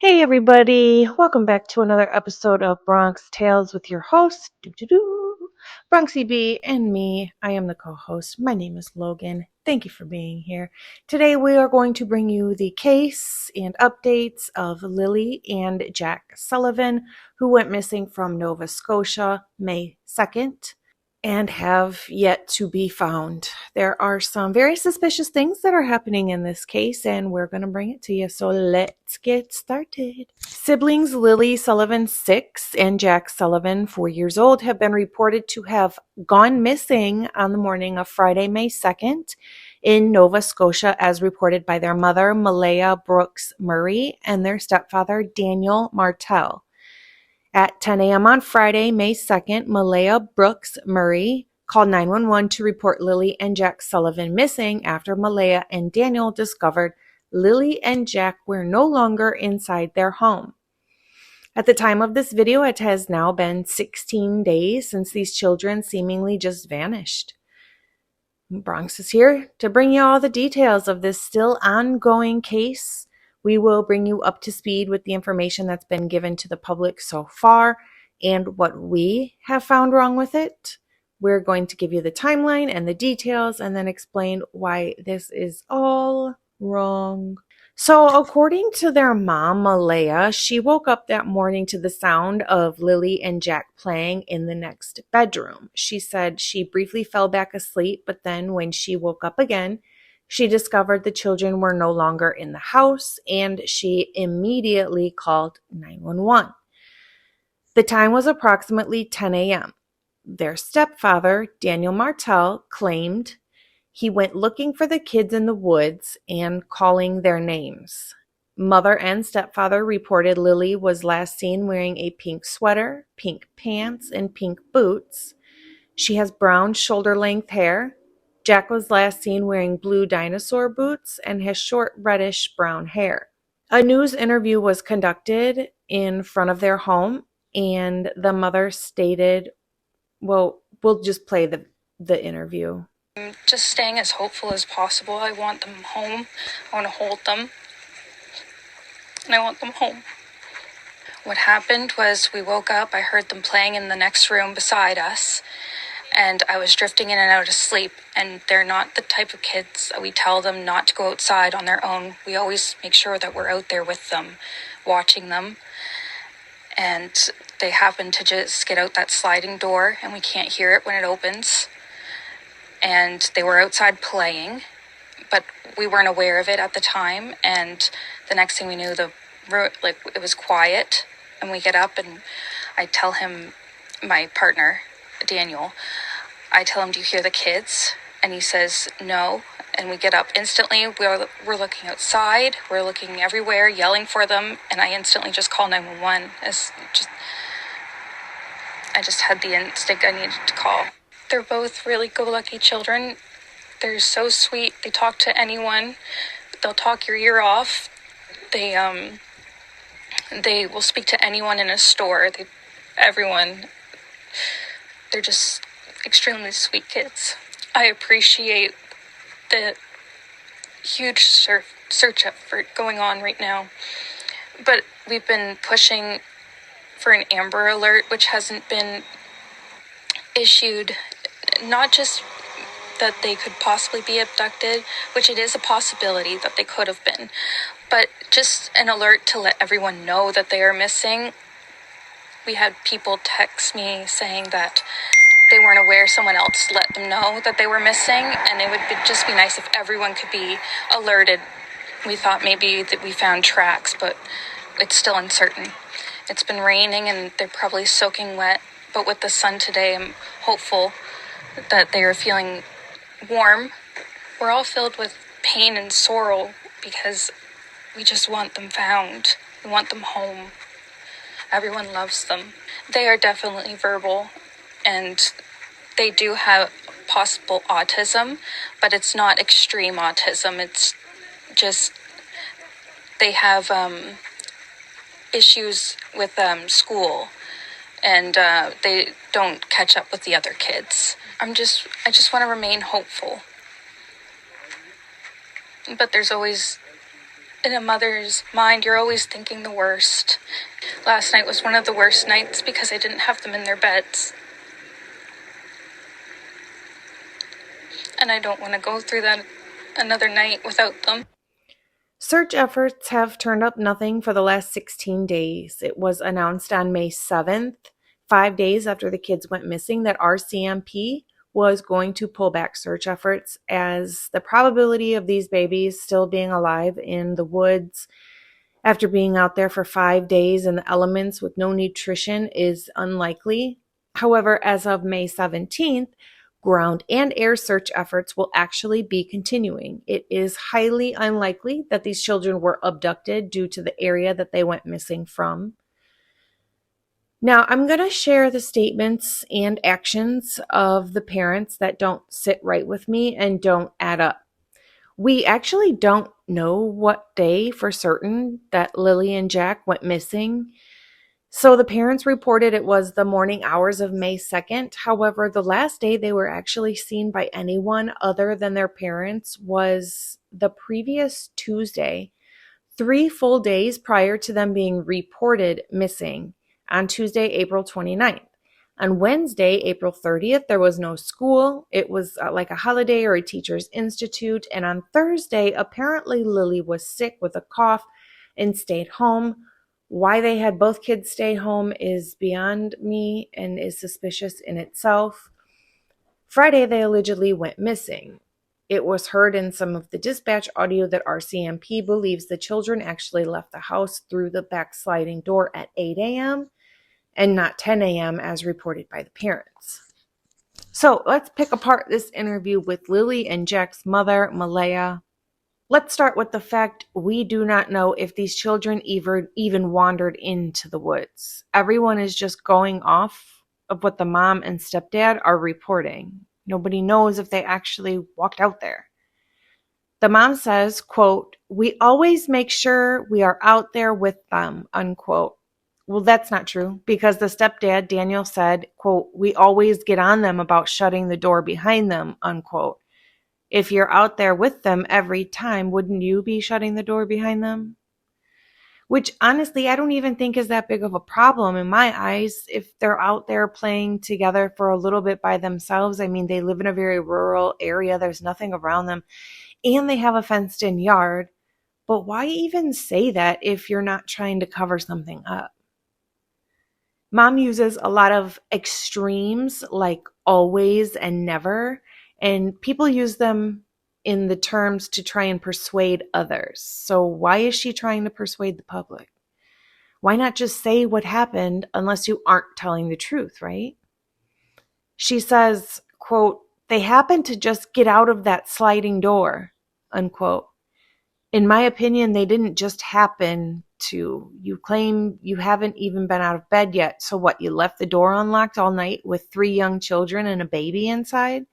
Hey everybody, welcome back to another episode of Bronx Tales with your host, Bronxy B, and me. I am the co-host. My name is Logan. Thank you for being here. Today we are going to bring you the case and updates of Lily and Jack Sullivan, who went missing from Nova Scotia May 2nd. And have yet to be found. There are some very suspicious things that are happening in this case, and we're going to bring it to you. So let's get started. Siblings Lily Sullivan, 6, and Jack Sullivan, 4 years old, have been reported to have gone missing on the morning of Friday, May 2nd in Nova Scotia, as reported by their mother, Malaya Brooks Murray, and their stepfather, Daniel Martell. At 10 a.m. on Friday, May 2nd, Malaya Brooks Murray called 911 to report Lily and Jack Sullivan missing after Malaya and Daniel discovered Lily and Jack were no longer inside their home. At the time of this video, it has now been 16 days since these children seemingly just vanished. Bronx is here to bring you all the details of this still ongoing case. We will bring you up to speed with the information that's been given to the public so far and what we have found wrong with it. We're going to give you the timeline and the details and then explain why this is all wrong. So according to their mom, Malaya, she woke up that morning to the sound of Lily and Jack playing in the next bedroom. She said she briefly fell back asleep, but then when she woke up again, she discovered the children were no longer in the house, and she immediately called 911. The time was approximately 10 a.m. Their stepfather, Daniel Martell, claimed he went looking for the kids in the woods and calling their names. Mother and stepfather reported Lily was last seen wearing a pink sweater, pink pants, and pink boots. She has brown shoulder-length hair. Jack was last seen wearing blue dinosaur boots and has short reddish-brown hair. A news interview was conducted in front of their home, and the mother stated, well, we'll just play the interview. I'm just staying as hopeful as possible. I want them home. I want to hold them. And I want them home. What happened was we woke up, I heard them playing in the next room beside us, and I was drifting in and out of sleep. And they're not the type of kids that we tell them not to go outside on their own. We always make sure that we're out there with them, watching them. And they happen to just get out that sliding door, and we can't hear it when it opens. And they were outside playing, but we weren't aware of it at the time. And the next thing we knew, it was quiet. And we get up, and I tell him, my partner, Daniel, I tell him, "Do you hear the kids?" And he says, "No." And we get up instantly. We're looking outside. We're looking everywhere, yelling for them. And I instantly just call 911. I just had the instinct I needed to call. They're both really go-lucky children. They're so sweet. They talk to anyone. They'll talk your ear off. They will speak to anyone in a store. Everyone. They're just extremely sweet kids. I appreciate the huge search effort going on right now. But we've been pushing for an Amber Alert, which hasn't been issued. Not just that they could possibly be abducted, which it is a possibility that they could have been, but just an alert to let everyone know that they are missing. We had people text me saying that they weren't aware someone else let them know that they were missing, and it would just be nice if everyone could be alerted. We thought maybe that we found tracks, but it's still uncertain. It's been raining and they're probably soaking wet, but with the sun today, I'm hopeful that they are feeling warm. We're all filled with pain and sorrow because we just want them found. We want them home. Everyone loves them. They are definitely verbal, and they do have possible autism, but it's not extreme autism. It's just they have issues with school, and they don't catch up with the other kids. I just want to remain hopeful. But there's always In a mother's mind, you're always thinking the worst. Last night was one of the worst nights because I didn't have them in their beds. And I don't want to go through that another night without them. Search efforts have turned up nothing for the last 16 days. It was announced on May 7th, 5 days after the kids went missing, that RCMP was going to pull back search efforts as the probability of these babies still being alive in the woods after being out there for 5 days in the elements with no nutrition is unlikely. However, as of May 17th, ground and air search efforts will actually be continuing. It is highly unlikely that these children were abducted due to the area that they went missing from. Now, I'm going to share the statements and actions of the parents that don't sit right with me and don't add up. We actually don't know what day for certain that Lily and Jack went missing. So the parents reported it was the morning hours of May 2nd. However, the last day they were actually seen by anyone other than their parents was the previous Tuesday, 3 full days prior to them being reported missing on Tuesday, April 29th. On Wednesday, April 30th, there was no school. It was like a holiday or a teacher's institute. And on Thursday, apparently Lily was sick with a cough and stayed home. Why they had both kids stay home is beyond me and is suspicious in itself. Friday, they allegedly went missing. It was heard in some of the dispatch audio that RCMP believes the children actually left the house through the back sliding door at 8 a.m. and not 10 a.m. as reported by the parents. So let's pick apart this interview with Lily and Jack's mother, Malaya. Let's start with the fact we do not know if these children even wandered into the woods. Everyone is just going off of what the mom and stepdad are reporting. Nobody knows if they actually walked out there. The mom says, quote, "We always make sure we are out there with them," unquote. Well, that's not true because the stepdad, Daniel, said, quote, "We always get on them about shutting the door behind them," unquote. If you're out there with them every time, wouldn't you be shutting the door behind them? Which honestly, I don't even think is that big of a problem in my eyes. If they're out there playing together for a little bit by themselves, I mean, they live in a very rural area. There's nothing around them and they have a fenced in yard. But why even say that if you're not trying to cover something up? Mom uses a lot of extremes like always and never, and people use them in the terms to try and persuade others. So why is she trying to persuade the public? Why not just say what happened unless you aren't telling the truth, right? She says, quote, "They happened to just get out of that sliding door," unquote. In my opinion, they didn't just happen to. You claim you haven't even been out of bed yet. So what, you left the door unlocked all night with 3 young children and a baby inside?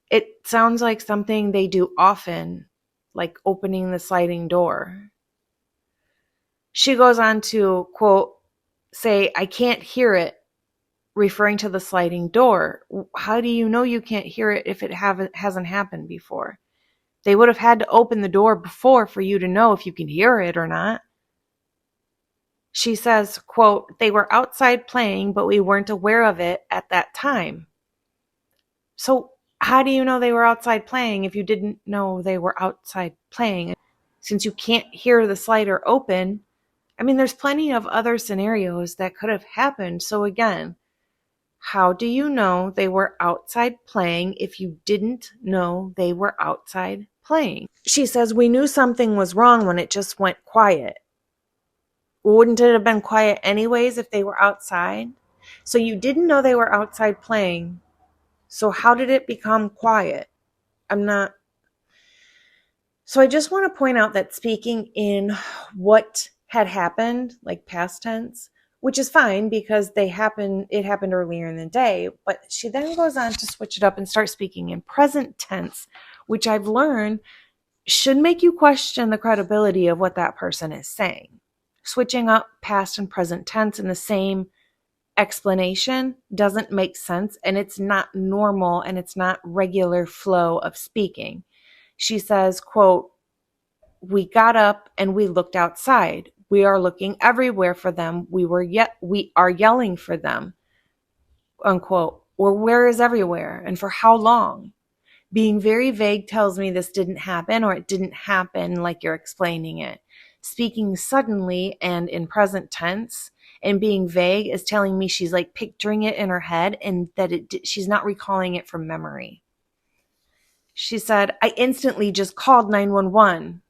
It sounds like something they do often, like opening the sliding door. She goes on to, quote, say, "I can't hear it," referring to the sliding door. How do you know you can't hear it if it hasn't happened before? They would have had to open the door before for you to know if you can hear it or not. She says, quote, "They were outside playing, but we weren't aware of it at that time." So how do you know they were outside playing if you didn't know they were outside playing? Since you can't hear the slider open, I mean, there's plenty of other scenarios that could have happened. So again, how do you know they were outside playing if you didn't know they were outside playing? She says, "We knew something was wrong when it just went quiet." Wouldn't it have been quiet anyways if they were outside? So you didn't know they were outside playing. So how did it become quiet? I'm not. So I just want to point out that speaking in what had happened, like past tense, which is fine because it happened earlier in the day, but she then goes on to switch it up and start speaking in present tense, which I've learned should make you question the credibility of what that person is saying. Switching up past and present tense in the same explanation doesn't make sense, and it's not normal, and it's not regular flow of speaking. She says, quote, we got up and we looked outside. We are looking everywhere for them. We are yelling for them, unquote. Or where is everywhere and for how long? Being very vague tells me this didn't happen or it didn't happen like you're explaining it. Speaking suddenly and in present tense and being vague is telling me she's like picturing it in her head and that she's not recalling it from memory. She said, I instantly just called 911.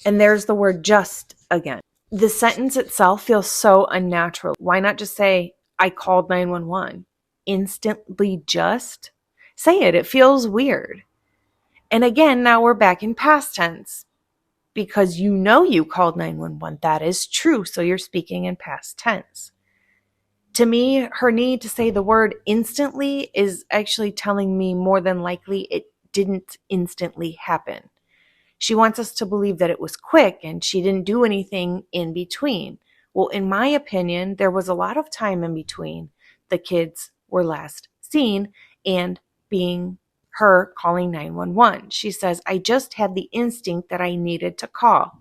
And there's the word just again. The sentence itself feels so unnatural. Why not just say, I called 911? Instantly just? Say it. It feels weird. And again, now we're back in past tense because you called 911. That is true. So you're speaking in past tense. To me, her need to say the word instantly is actually telling me more than likely it didn't instantly happen. She wants us to believe that it was quick and she didn't do anything in between. Well, in my opinion, there was a lot of time in between the kids were last seen and being her calling 911. She says, I just had the instinct that I needed to call.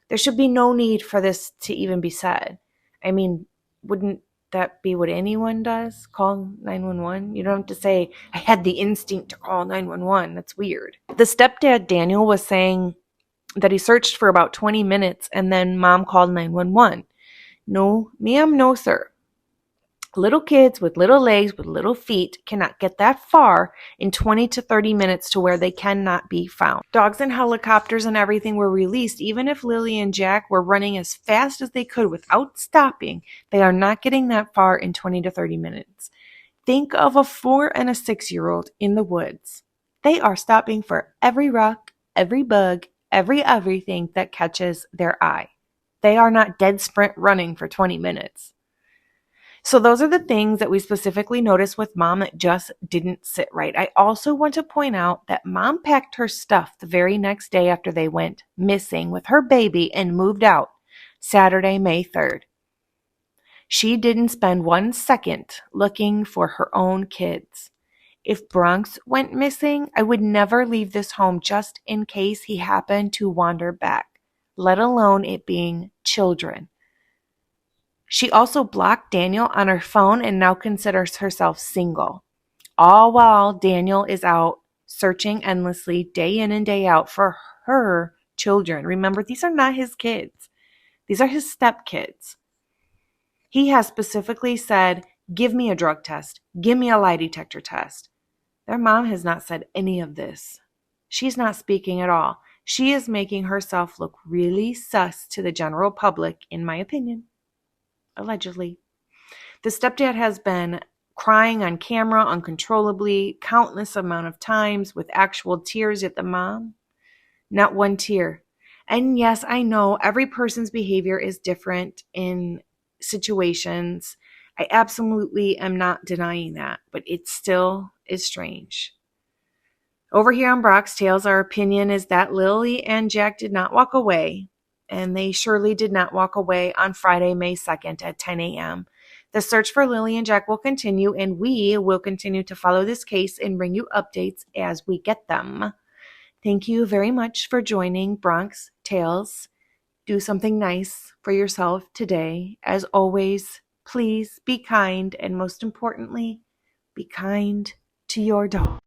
There should be no need for this to even be said. I mean, wouldn't that be what anyone does? Call 911? You don't have to say, I had the instinct to call 911. That's weird. The stepdad, Daniel, was saying that he searched for about 20 minutes and then mom called 911. No, ma'am, no, sir. Little kids with little legs, with little feet cannot get that far in 20 to 30 minutes to where they cannot be found. Dogs and helicopters and everything were released. Even if Lily and Jack were running as fast as they could without stopping, they are not getting that far in 20 to 30 minutes. Think of a 4 and a 6-year-old in the woods. They are stopping for every rock, every bug, everything that catches their eye. They are not dead sprint running for 20 minutes. So those are the things that we specifically noticed with mom that just didn't sit right. I also want to point out that mom packed her stuff the very next day after they went missing with her baby and moved out Saturday, May 3rd. She didn't spend 1 second looking for her own kids. If Bronx went missing, I would never leave this home just in case he happened to wander back, let alone it being children. She also blocked Daniel on her phone and now considers herself single. All while Daniel is out searching endlessly day in and day out for her children. Remember, these are not his kids. These are his stepkids. He has specifically said, give me a drug test. Give me a lie detector test. Their mom has not said any of this. She's not speaking at all. She is making herself look really sus to the general public, in my opinion. Allegedly. The stepdad has been crying on camera uncontrollably countless amount of times with actual tears at the mom. Not one tear. And yes, I know every person's behavior is different in situations. I absolutely am not denying that, but it still is strange. Over here on Brock's Tales, our opinion is that Lily and Jack did not walk away. And they surely did not walk away on Friday, May 2nd at 10 a.m. The search for Lily and Jack will continue, and we will continue to follow this case and bring you updates as we get them. Thank you very much for joining Bronx Tales. Do something nice for yourself today. As always, please be kind, and most importantly, be kind to your dog.